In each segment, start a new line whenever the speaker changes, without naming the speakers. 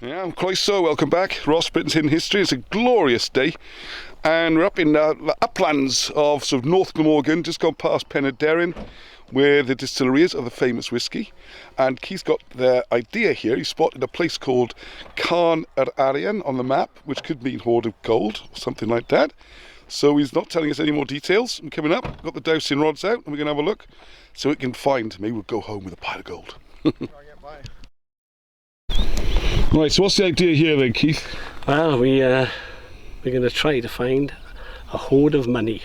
Yeah, I'm quite so. Welcome back. Ross, Britain's Hidden History. It's a glorious day. And we're up in the uplands of sort of North Glamorgan, just gone past Pen-y-Derin, where the distillery is of the famous whiskey. And Keith's got the idea here. He spotted a place called Cairn-yr-arian on the map, which could mean hoard of gold, or something like that. So he's not telling us any more details. I'm coming up, got the dowsing rods out, and we're going to have a look so we can find, maybe we'll go home with a pile of gold. Right, so what's the idea here then, Keith?
Well, we're going to try to find a hoard of money.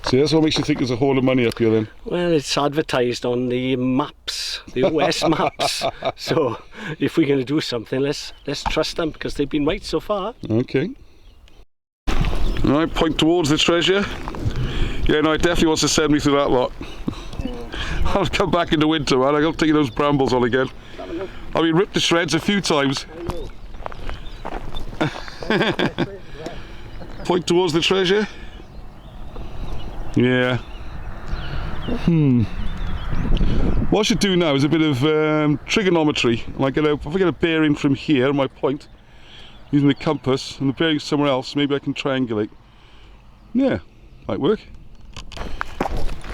So that's what makes you think there's a hoard of money up here then?
Well, it's advertised on the maps, the OS maps. So if we're going to do something, let's trust them, because they've been right so far. Okay.
Alright, point towards the treasure. Yeah, no, it definitely wants to send me through that lot. I'll come back in the winter, man. I'll take those brambles on again. I've been ripped to shreds a few times. Point towards the treasure. Yeah. What I should do now is a bit of trigonometry. Like, if I get a bearing from here, my point, using the compass, and the bearing somewhere else, maybe I can triangulate. Yeah, might work.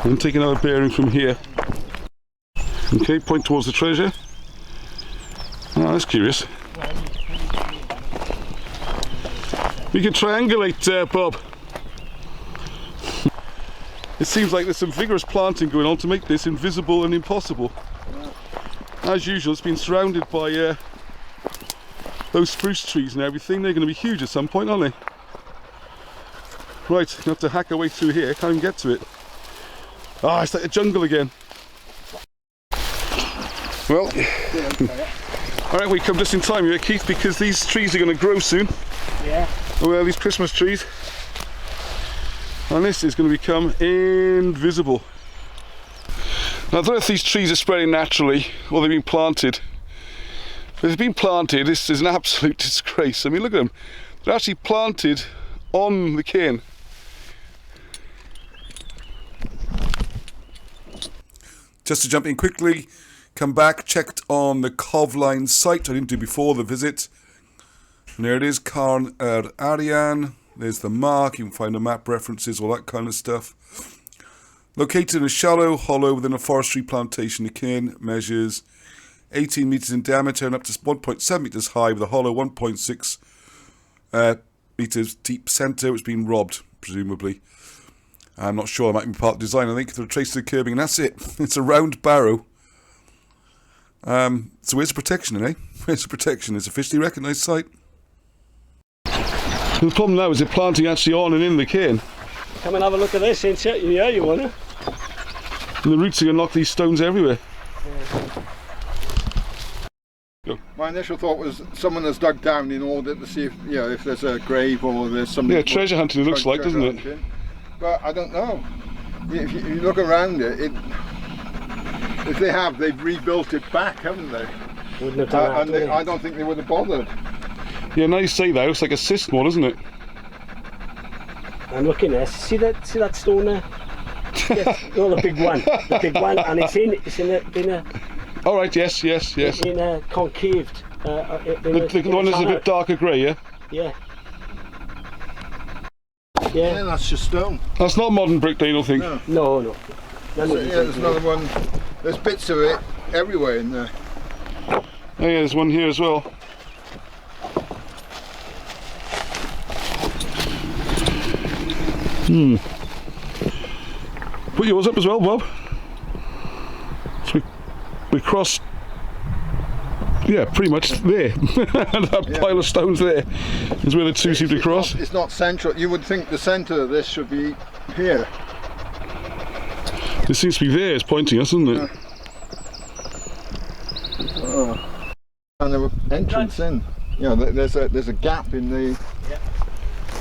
And take another bearing from here. Okay, point towards the treasure. Oh, that's curious. We can triangulate, Bob. It seems like there's some vigorous planting going on to make this invisible and impossible. As usual, it's been surrounded by those spruce trees and everything. They're going to be huge at some point, aren't they? Right, we have to hack our way through here. Can't even get to it. Ah, it's like a jungle again. Well, alright, we come just in time here, Keith, because these trees are going to grow soon.
Yeah.
Well, these Christmas trees. And this is going to become invisible. Now, I don't know if these trees are spreading naturally or they've been planted. If they've been planted, this is an absolute disgrace. I mean, look at them. They're actually planted on the cairn. Just to jump in quickly, come back, checked on the Covline site, I didn't do before the visit. And there it is, Cairn-yr-arian. There's the mark, you can find the map references, all that kind of stuff. Located in a shallow hollow within a forestry plantation, the cairn measures 18 metres in diameter and up to 1.7 metres high, with a hollow 1.6 metres deep centre, which has been robbed, presumably. I'm not sure, it might be part of the design. I think they're traced to the curbing, and that's it. It's a round barrow. So where's the protection, eh? Where's the protection? It's a officially recognised site. The problem now is they're planting actually on and in the cairn.
Come and have a look at this, ain't you? Yeah, you want to?
And the roots are going to knock these stones everywhere.
Yeah. My initial thought was someone has dug down in order to see if, you know, if there's a grave or there's something.
Yeah, treasure hunting it looks like, doesn't it?
But I don't know. If you look around it, if they have, they've rebuilt it back, haven't they?
Wouldn't have done that,
I don't think they would have bothered.
Yeah, now you say that, it's like a cyst wall, isn't it?
I'm looking there. See that stone there? Yes, no, the big one, and it's in a.
All right, yes.
In a concaved.
The one that's a bit darker grey, yeah.
Yeah.
Yeah, that's just stone.
That's not modern brick, you don't think?
No.
There's another one. There's bits of it everywhere in there.
Oh yeah, there's one here as well. Put yours up as well, Bob. So we crossed, yeah, pretty much there. That pile of stones there is where the two seem to cross.
It's not central. You would think the centre of this should be here.
It seems to be there, it's pointing us, isn't it?
Oh. And there was entrance in. You know, there's a gap in the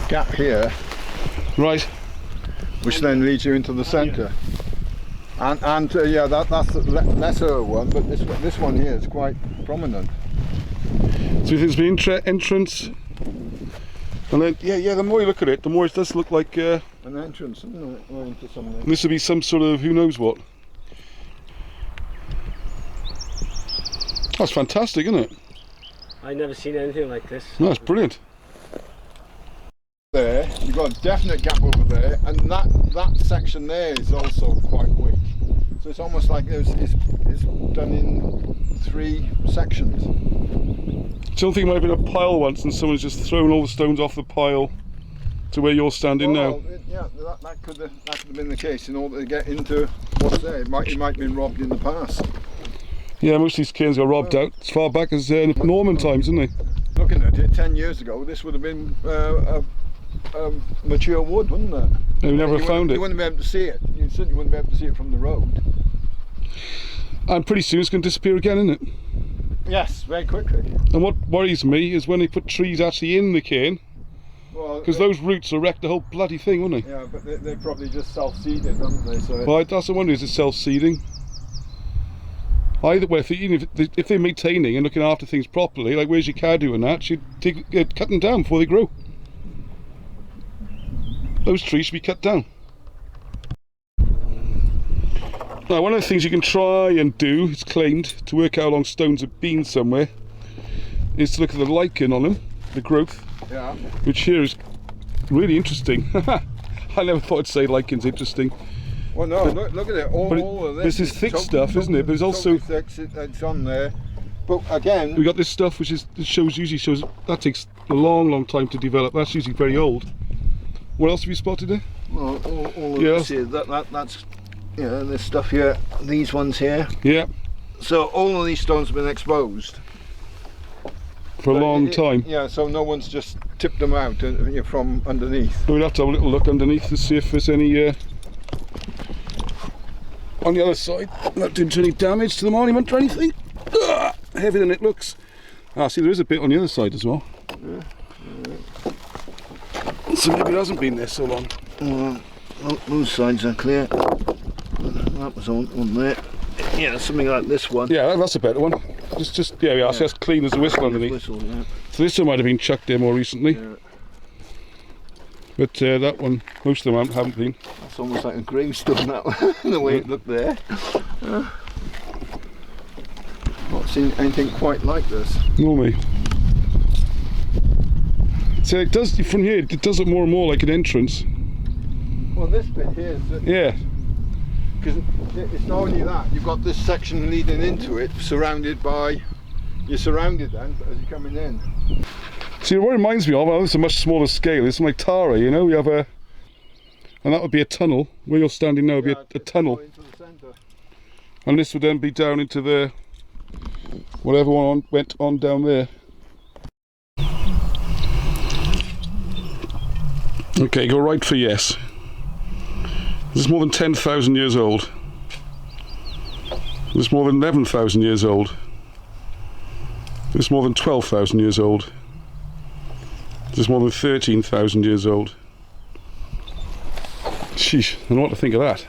gap here.
Right.
Which then leads you into the centre. And yeah, that's the lesser one, but this one here is quite prominent.
So there's been entrance, and then yeah, the more you look at it, the more it does look like
an entrance, isn't it, into something.
This would be some sort of who knows what. That's fantastic, isn't it?
I never seen anything like this.
No, that's brilliant.
There, you've got a definite gap over there, and that section there is also quite weak. So it's almost like it's done in 3 sections.
Do you think it might have been a pile once and someone's just thrown all the stones off the pile to where you're standing now?
Yeah, that could have been the case in order to get into what's there. It might have been robbed in the past.
Yeah, most of these cairns got robbed out as far back as Norman times, didn't they?
Looking at it 10 years ago, this would have been mature wood, wouldn't it?
No, we never found it.
You wouldn't be able to see it. You certainly wouldn't be able to see it from the road.
And pretty soon it's going to disappear again, isn't it?
Yes, very quickly.
And what worries me is when they put trees actually in the cairn,
Well,
because those roots will wreck the whole bloody thing, wouldn't they?
Yeah, but they probably just self-seeded, don't they? So
Well, that's the wonder, is it self-seeding? Either way, if they're maintaining and looking after things properly, like where's your CADW and that, should cut them down before they grow. Those trees should be cut down. Now, one of the things you can try and do, it's claimed, to work out how long stones have been somewhere, is to look at the lichen on them, the growth,
yeah.
which here is really interesting. I never thought I'd say lichens interesting.
Well, no, look at it. All of
this is thick stuff, isn't it? But it's also
thick. It's on there. But again,
we got this stuff which usually shows that takes a long time to develop. That's usually very old. What else have you spotted there?
well, all of this here, that's this stuff here. These ones here.
Yeah.
So all of these stones have been exposed
For a long time.
Yeah. So no one's just tipped them out from underneath.
We'll have to have a little look underneath to see if there's any. On the other side, not doing any damage to the monument or anything. Ugh, heavier than it looks. Ah, see, there is a bit on the other side as well.
Yeah.
So maybe it hasn't been there so long.
Well, those sides are clear. That was on there. Yeah, something like this one.
Yeah, that's a better one. Just yeah, so that's clean as a whistle underneath.
Whistle, yeah.
So this one might have been chucked there more recently.
Yeah.
But that one, most of them haven't been.
That's almost like a gravestone, that one, the way it looked there. Not seen anything quite like this.
No, mate. So it does, from here, it does look more and more like an entrance.
Well, this bit here is...
Yeah.
Because it's not only that, you've got this section leading into it, surrounded by... You're surrounded then, as you're coming in.
See, what it reminds me of, well, it's a much smaller scale, it's like Tara, you know, we have a... And that would be a tunnel, where you're standing now would be a tunnel.
Into the centre.
And this would then be down into the... Whatever one went on down there. Okay, go right for yes. This is more than 10,000 years old. This is more than 11,000 years old. This is more than 12,000 years old. This is more than 13,000 years old. Sheesh, I don't know what to think of that.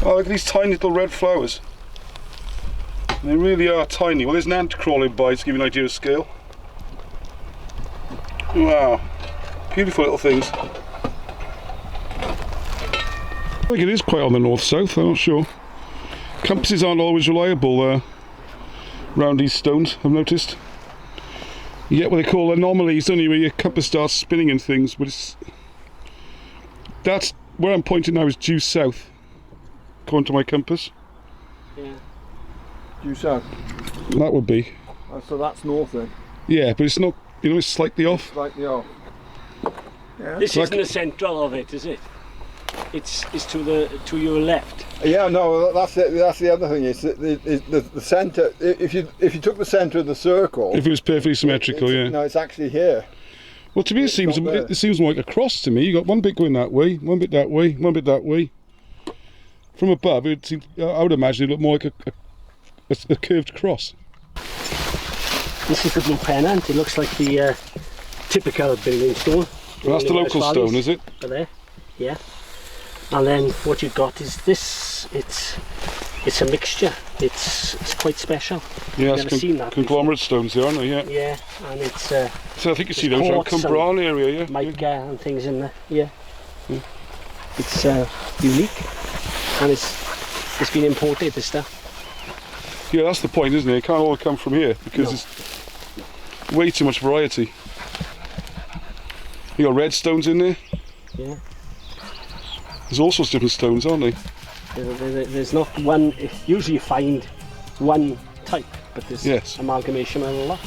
Oh, look at these tiny little red flowers. They really are tiny. Well, there's an ant crawling by to give you an idea of scale. Wow. Beautiful little things. I think it is quite on the north-south, I'm not sure. Compasses aren't always reliable round these stones, I've noticed. You get what they call anomalies, don't you, where your compass starts spinning and things, but it's... That's where I'm pointing now is due south, according to my compass.
Yeah.
Due south.
That would be.
So that's north then?
Yeah, but it's not, you know, it's slightly off.
Slightly off. Yeah.
This isn't the central of it, is it? It's to your left.
Yeah, no, that's it. That's the other thing. It's the centre. If you took the centre of the circle,
If it was perfectly symmetrical, yeah.
No, it's actually here.
Well, to me, it seems more like a cross to me. You got one bit going that way, one bit that way, one bit that way. From above, it seems, I would imagine it looked more like a curved cross.
This is the blue pennant. It looks like the typical building stone.
Well, that's the local stone, is it?
There, yeah. And then what you've got is this. It's a mixture. It's quite special.
Yeah,
I've never seen that
conglomerate stones there, aren't they? Yeah.
Yeah, and it's
So I think you see those around Cwmbran area, yeah.
mica and things in there. Yeah. It's unique, and it's been imported. This stuff.
Yeah, that's the point, isn't it? It can't all come from here because there's way too much variety. You got red stones in there.
Yeah.
There's all sorts of different stones, aren't they?
There's not one. Usually you find one type, but there's amalgamation of a lot.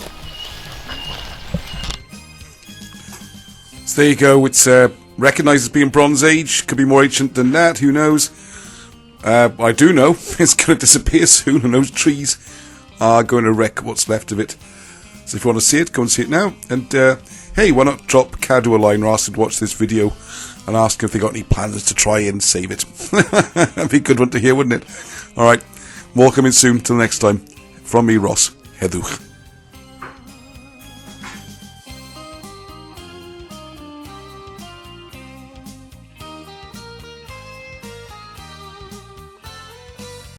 So there you go. It's recognised as being Bronze Age. Could be more ancient than that. Who knows? I do know it's going to disappear soon, and those trees are going to wreck what's left of it. So if you want to see it, go and see it now. And hey, why not drop CADW a line or ask them to watch this video and ask if they got any plans to try and save it. That'd be a good one to hear, wouldn't it? Alright, more coming soon. Till next time. From me, Ross. Heddwch.